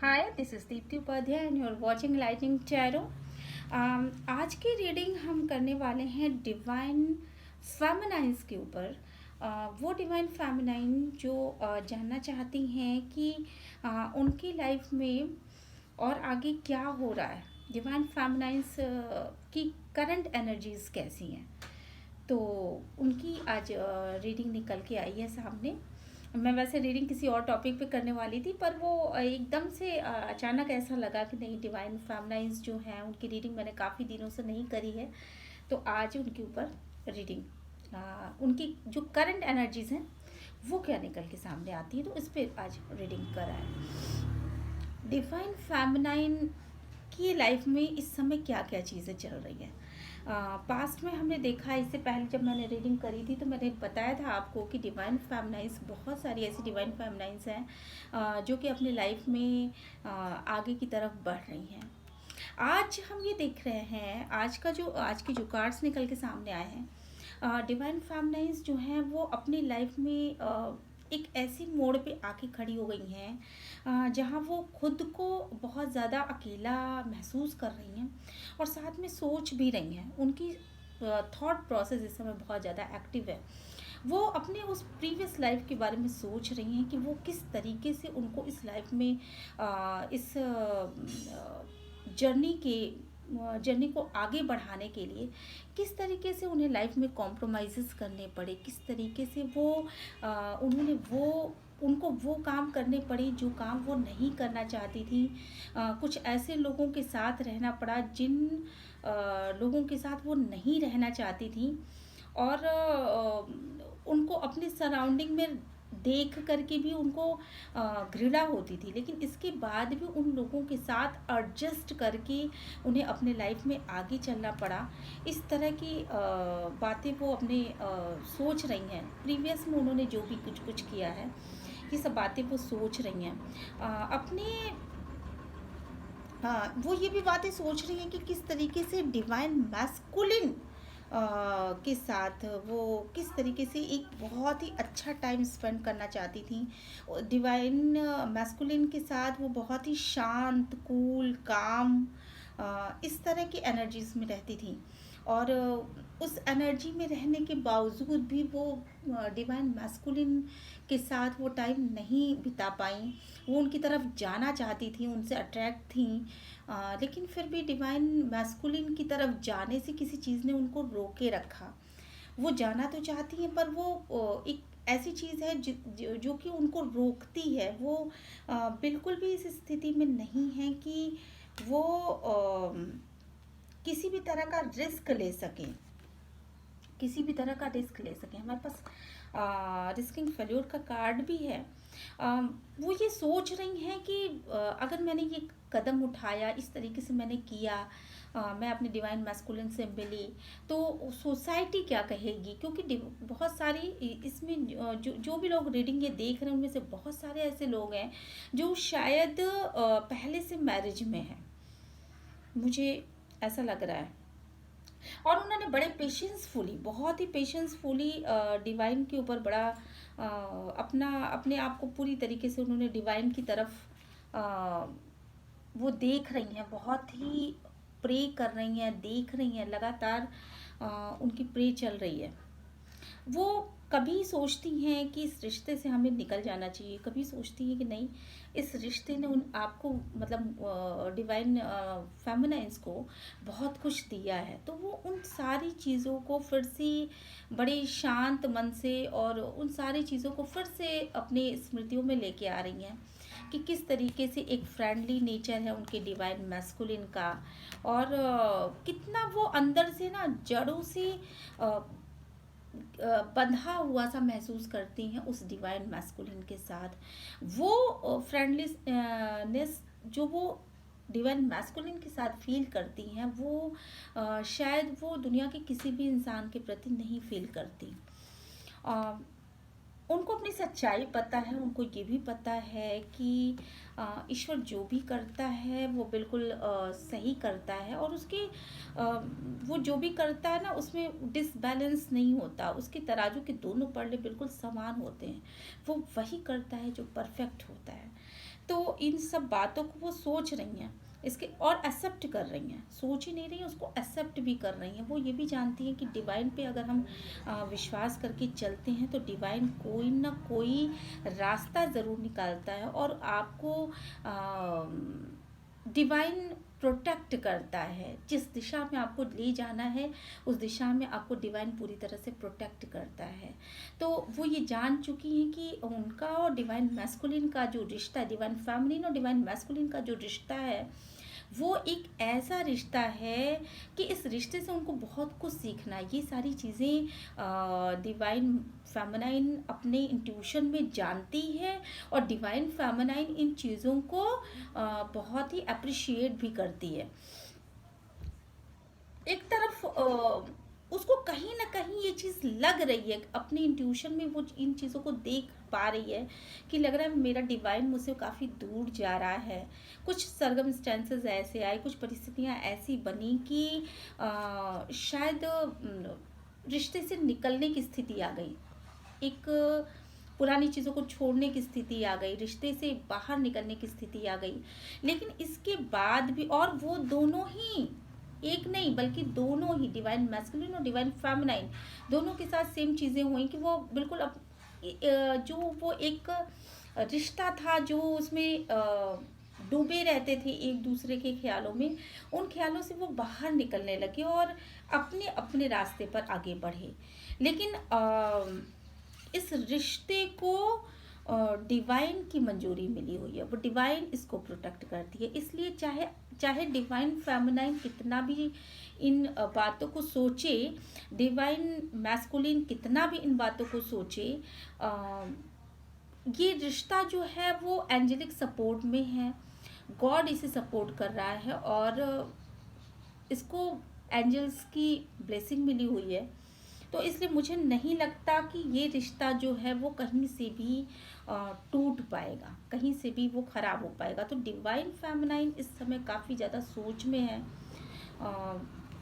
Hi, this is Deepti Upadhyay and you are watching lighting tarot. आज की reading हम करने वाले हैं डिवाइन फेमिनाइंस के ऊपर। वो डिवाइन फेमिनाइन जो जानना चाहती हैं कि उनकी लाइफ में और आगे क्या हो रहा है। डिवाइन फेमिनाइंस की करंट एनर्जीज कैसी हैं, तो उनकी आज रीडिंग निकल के आई है सामने। मैं वैसे रीडिंग किसी और टॉपिक पे करने वाली थी, पर वो एकदम से अचानक ऐसा लगा कि नहीं, डिवाइन फेमिनाइंस जो हैं उनकी रीडिंग मैंने काफ़ी दिनों से नहीं करी है, तो आज उनके ऊपर रीडिंग, उनकी जो करंट एनर्जीज हैं वो क्या निकल के सामने आती है, तो इस पर आज रीडिंग करा है। डिवाइन फेमिनाइन की लाइफ में इस समय क्या क्या चीज़ें चल रही हैं। पास्ट में हमने देखा, इससे पहले जब मैंने रीडिंग करी थी तो मैंने बताया था आपको कि डिवाइन फेमिनाइंस, बहुत सारी ऐसी डिवाइन फेमिनाइंस हैं जो कि अपनी लाइफ में आगे की तरफ बढ़ रही हैं। आज हम ये देख रहे हैं, आज के जो कार्ड्स निकल के सामने आए हैं, डिवाइन फेमिनाइंस जो हैं वो अपनी लाइफ में एक ऐसी मोड़ पे आके खड़ी हो गई हैं जहाँ वो खुद को बहुत ज़्यादा अकेला महसूस कर रही हैं और साथ में सोच भी रही हैं। उनकी थॉट प्रोसेस इस समय बहुत ज़्यादा एक्टिव है। वो अपने उस प्रीवियस लाइफ के बारे में सोच रही हैं कि वो किस तरीके से उनको इस लाइफ में इस जर्नी को आगे बढ़ाने के लिए किस तरीके से उन्हें लाइफ में कॉम्प्रोमाइज़ करने पड़े, किस तरीके से उनको वो काम करने पड़े जो काम वो नहीं करना चाहती थी। कुछ ऐसे लोगों के साथ रहना पड़ा जिन लोगों के साथ वो नहीं रहना चाहती थी, और उनको अपने सराउंडिंग में देख करके भी उनको घृणा होती थी, लेकिन इसके बाद भी उन लोगों के साथ एडजस्ट करके उन्हें अपने लाइफ में आगे चलना पड़ा। इस तरह की बातें वो अपने सोच रही हैं। प्रीवियस में उन्होंने जो भी कुछ कुछ किया है, ये सब बातें वो सोच रही हैं। वो ये भी बातें सोच रही हैं कि किस तरीके से डिवाइन मैस्कुलिन के साथ वो किस तरीके से एक बहुत ही अच्छा टाइम स्पेंड करना चाहती थी। डिवाइन मैस्कुलिन के साथ वो बहुत ही शांत, कूल, काम, इस तरह की एनर्जीज में रहती थी, और उस एनर्जी में रहने के बावजूद भी वो डिवाइन मैस्कुलिन के साथ वो टाइम नहीं बिता पाई। वो उनकी तरफ जाना चाहती थी, उनसे अट्रैक्ट थी, लेकिन फिर भी डिवाइन मैस्कुलिन की तरफ जाने से किसी चीज़ ने उनको रोके रखा। वो जाना तो चाहती हैं, पर वो एक ऐसी चीज़ है जो कि उनको रोकती है। वो बिल्कुल भी इस स्थिति में नहीं है कि वो किसी भी तरह का रिस्क ले सकें, किसी भी तरह का रिस्क ले सकें। हमारे पास रिस्किंग फेल्योर का कार्ड भी है। वो ये सोच रही हैं कि अगर मैंने ये कदम उठाया, इस तरीके से मैंने किया, मैं अपने डिवाइन मैस्कुलिन से मिली, तो सोसाइटी क्या कहेगी, क्योंकि बहुत सारी इसमें जो भी लोग रीडिंग ये देख रहे हैं उनमें से बहुत सारे ऐसे लोग हैं जो शायद पहले से मैरिज में हैं, मुझे ऐसा लग रहा है। और उन्होंने बड़े पेशेंसफुली, बहुत ही पेशेंसफुली डिवाइन के ऊपर बड़ा अपने आप को पूरी तरीके से उन्होंने डिवाइन की तरफ वो देख रही हैं, बहुत ही प्रे कर रही हैं, देख रही हैं, लगातार उनकी प्रे चल रही है। वो कभी सोचती हैं कि इस रिश्ते से हमें निकल जाना चाहिए, कभी सोचती हैं कि नहीं, इस रिश्ते ने उन आपको, मतलब डिवाइन फेमिनाइंस को बहुत कुछ दिया है, तो वो उन सारी चीज़ों को फिर से बड़े शांत मन से और उन सारी चीज़ों को फिर से अपनी स्मृतियों में लेके आ रही हैं कि किस तरीके से एक फ्रेंडली नेचर है उनके डिवाइन मैस्कुलिन का, और कितना वो अंदर से ना जड़ों से बंधा हुआ सा महसूस करती हैं उस डिवाइन मैस्कुलिन के साथ। वो फ्रेंडलीनेस जो वो डिवाइन मैस्कुलिन के साथ फील करती हैं, वो शायद वो दुनिया के किसी भी इंसान के प्रति नहीं फील करती। उनको अपनी सच्चाई पता है, उनको ये भी पता है कि ईश्वर जो भी करता है वो बिल्कुल सही करता है, और वो जो भी करता है ना, उसमें डिसबैलेंस नहीं होता, उसके तराजू के दोनों पल्ले बिल्कुल समान होते हैं। वो वही करता है जो परफेक्ट होता है। तो इन सब बातों को वो सोच रही हैं इसके, और एक्सेप्ट कर रही हैं, सोच ही नहीं रही हैं, उसको एक्सेप्ट भी कर रही हैं। वो ये भी जानती हैं कि डिवाइन पे अगर हम विश्वास करके चलते हैं तो डिवाइन कोई ना कोई रास्ता ज़रूर निकालता है, और आपको डिवाइन प्रोटेक्ट करता है। जिस दिशा में आपको ले जाना है उस दिशा में आपको डिवाइन पूरी तरह से प्रोटेक्ट करता है। तो वो ये जान चुकी हैं कि उनका और डिवाइन मैस्कुलिन का जो रिश्ता है, डिवाइन फेमिनिन और डिवाइन मैस्कुलिन का जो रिश्ता है, वो एक ऐसा रिश्ता है कि इस रिश्ते से उनको बहुत कुछ सीखना है। ये सारी चीज़ें डिवाइन फेमिनाइन अपने इंट्यूशन में जानती है, और डिवाइन फेमिनाइन इन चीज़ों को बहुत ही अप्रिशिएट भी करती है। एक तरफ उसको कहीं ना कहीं ये चीज़ लग रही है, अपने इंट्यूशन में वो इन चीज़ों को देख पा रही है कि लग रहा है मेरा डिवाइन मुझसे काफ़ी दूर जा रहा है। कुछ सर्कमस्टेंसेस ऐसे आए, कुछ परिस्थितियाँ ऐसी बनी कि शायद रिश्ते से निकलने की स्थिति आ गई, एक पुरानी चीज़ों को छोड़ने की स्थिति आ गई, रिश्ते से बाहर निकलने की स्थिति आ गई। लेकिन इसके बाद भी, और वो दोनों ही, एक नहीं बल्कि दोनों ही, डिवाइन मैस्कुलिन और डिवाइन फेमिनाइन, दोनों के साथ सेम चीज़ें हुई कि वो बिल्कुल जो वो एक रिश्ता था जो उसमें डूबे रहते थे एक दूसरे के ख्यालों में, उन ख्यालों से वो बाहर निकलने लगे और अपने अपने रास्ते पर आगे बढ़े। लेकिन इस रिश्ते को डिवाइन की मंजूरी मिली हुई है, वो डिवाइन इसको प्रोटेक्ट करती है। इसलिए चाहे चाहे डिवाइन फेमिनाइन कितना भी इन बातों को सोचे, डिवाइन मैस्कुलिन कितना भी इन बातों को सोचे, ये रिश्ता जो है वो एंजेलिक सपोर्ट में है। गॉड इसे सपोर्ट कर रहा है और इसको एंजल्स की ब्लेसिंग मिली हुई है। तो इसलिए मुझे नहीं लगता कि ये रिश्ता जो है वो कहीं से भी टूट पाएगा, कहीं से भी वो ख़राब हो पाएगा। तो डिवाइन फेमिनाइन इस समय काफ़ी ज़्यादा सोच में है।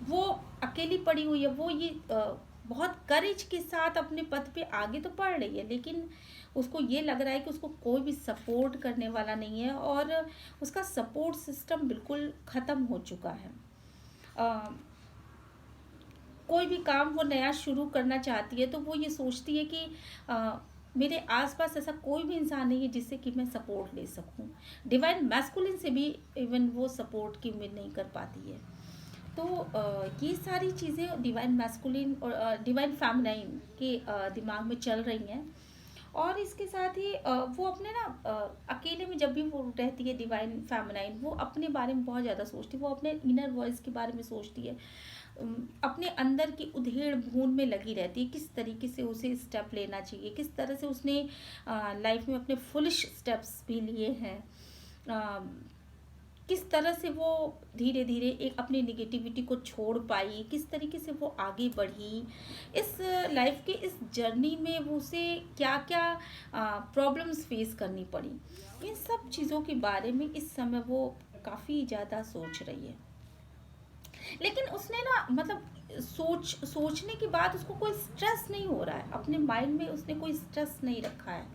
वो अकेली पड़ी हुई है, वो ये बहुत करेज के साथ अपने पथ पे आगे तो बढ़ रही है, लेकिन उसको ये लग रहा है कि उसको कोई भी सपोर्ट करने वाला नहीं है, और उसका सपोर्ट सिस्टम बिल्कुल ख़त्म हो चुका है। कोई भी काम वो नया शुरू करना चाहती है तो वो ये सोचती है कि मेरे आसपास ऐसा कोई भी इंसान नहीं है जिससे कि मैं सपोर्ट ले सकूं। डिवाइन मैस्कुलिन से भी इवन वो सपोर्ट की उम्मीद नहीं कर पाती है। तो ये सारी चीज़ें डिवाइन मैस्कुलिन और डिवाइन फेमिनाइन के दिमाग में चल रही हैं। और इसके साथ ही वो अपने ना अकेले में जब भी वो रहती है डिवाइन फेमिनाइन, वो अपने बारे में बहुत ज़्यादा सोचती है, वो अपने इनर वॉइस के बारे में सोचती है, अपने अंदर की उधेड़ बूंद में लगी रहती है, किस तरीके से उसे स्टेप लेना चाहिए, किस तरह से उसने लाइफ में अपने फुलिश स्टेप्स भी लिए हैं, किस तरह से वो धीरे धीरे एक अपनी निगेटिविटी को छोड़ पाई, किस तरीके से वो आगे बढ़ी इस लाइफ के इस जर्नी में, वो उसे क्या क्या प्रॉब्लम्स फेस करनी पड़ी, इन सब चीज़ों के बारे में इस समय वो काफ़ी ज़्यादा सोच रही है। लेकिन उसने ना मतलब सोचने के बाद उसको कोई स्ट्रेस नहीं हो रहा है, अपने माइंड में उसने कोई स्ट्रेस नहीं रखा है,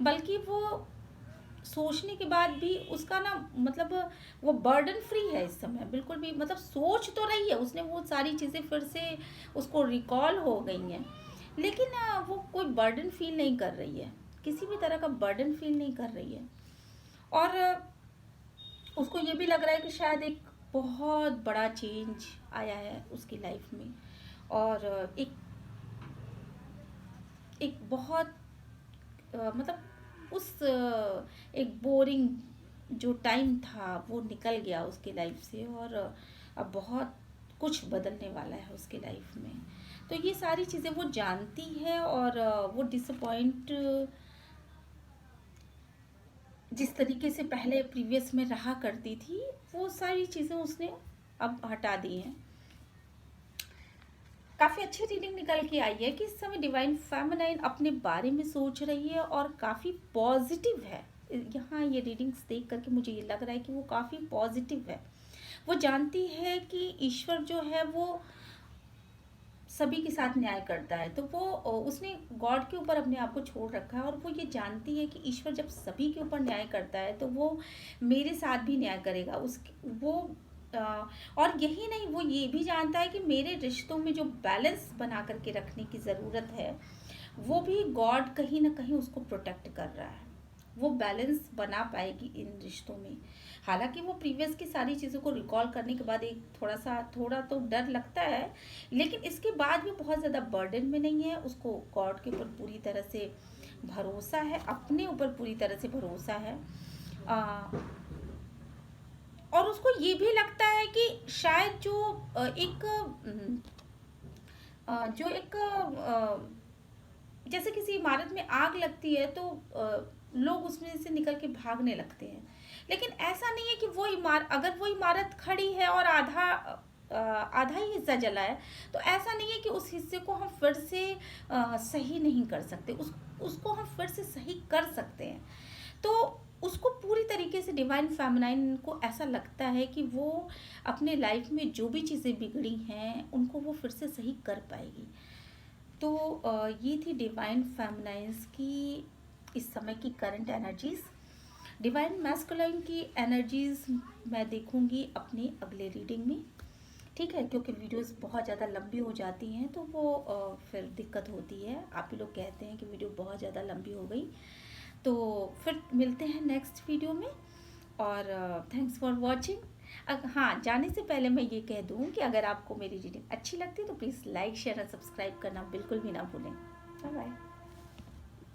बल्कि वो सोचने के बाद भी उसका ना मतलब वो बर्डन फ्री है इस समय, बिल्कुल भी, मतलब सोच तो रही है उसने, वो सारी चीज़ें फिर से उसको रिकॉल हो गई हैं, लेकिन वो कोई बर्डन फील नहीं कर रही है, किसी भी तरह का बर्डन फील नहीं कर रही है। और उसको ये भी लग रहा है कि शायद एक बहुत बड़ा चेंज आया है उसकी लाइफ में, और एक बहुत मतलब उस एक बोरिंग जो टाइम था वो निकल गया उसकी लाइफ से, और अब बहुत कुछ बदलने वाला है उसकी लाइफ में। तो ये सारी चीज़ें वो जानती है, और वो डिसअपॉइंट जिस तरीके से पहले प्रीवियस में रहा करती थी, वो सारी चीज़ें उसने अब हटा दी हैं। काफ़ी अच्छी रीडिंग निकल के आई है कि इस समय डिवाइन फेमिनाइन अपने बारे में सोच रही है और काफ़ी पॉजिटिव है। यहाँ ये रीडिंग्स देख करके मुझे ये लग रहा है कि वो काफ़ी पॉजिटिव है। वो जानती है कि ईश्वर जो है वो सभी के साथ न्याय करता है, तो वो उसने गॉड के ऊपर अपने आप को छोड़ रखा है, और वो ये जानती है कि ईश्वर जब सभी के ऊपर न्याय करता है तो वो मेरे साथ भी न्याय करेगा। उस वो अ, और यही नहीं, वो ये भी जानता है कि मेरे रिश्तों में जो बैलेंस बना करके रखने की ज़रूरत है, वो भी गॉड कहीं ना कहीं उसको प्रोटेक्ट कर रहा है। वो बैलेंस बना पाएगी इन रिश्तों में। हालांकि वो प्रीवियस की सारी चीज़ों को रिकॉल करने के बाद एक थोड़ा तो डर लगता है, लेकिन इसके बाद भी बहुत ज़्यादा बर्डन में नहीं है। उसको गॉड के ऊपर पूरी तरह से भरोसा है, अपने ऊपर पूरी तरह से भरोसा है। आ, और उसको ये भी लगता है कि शायद जो जो एक जैसे किसी इमारत में आग लगती है तो लोग उसमें से निकल के भागने लगते हैं, लेकिन ऐसा नहीं है कि वो इमारत, अगर वो इमारत खड़ी है और आधा ही हिस्सा जला है, तो ऐसा नहीं है कि उस हिस्से को हम फिर से सही नहीं कर सकते। उसको हम फिर से सही कर सकते हैं। तो उसको पूरी तरीके से डिवाइन फेमिनाइन को ऐसा लगता है कि वो अपने लाइफ में जो भी चीज़ें बिगड़ी हैं उनको वो फिर से सही कर पाएगी। तो ये थी डिवाइन फेमिनाइंस की इस समय की करंट एनर्जीज। डिवाइन मैस्कुलाइन की एनर्जीज मैं देखूंगी अपनी अगले रीडिंग में, ठीक है, क्योंकि वीडियोस बहुत ज़्यादा लंबी हो जाती हैं तो वो फिर दिक्कत होती है। आप ही लोग कहते हैं कि वीडियो बहुत ज़्यादा लंबी हो गई। तो फिर मिलते हैं नेक्स्ट वीडियो में, और थैंक्स फॉर वॉचिंग। हाँ, जाने से पहले मैं ये कह दूँ कि अगर आपको मेरी रीडिंग अच्छी लगती है तो प्लीज़ लाइक शेयर और सब्सक्राइब करना बिल्कुल भी ना भूलें। Bye bye.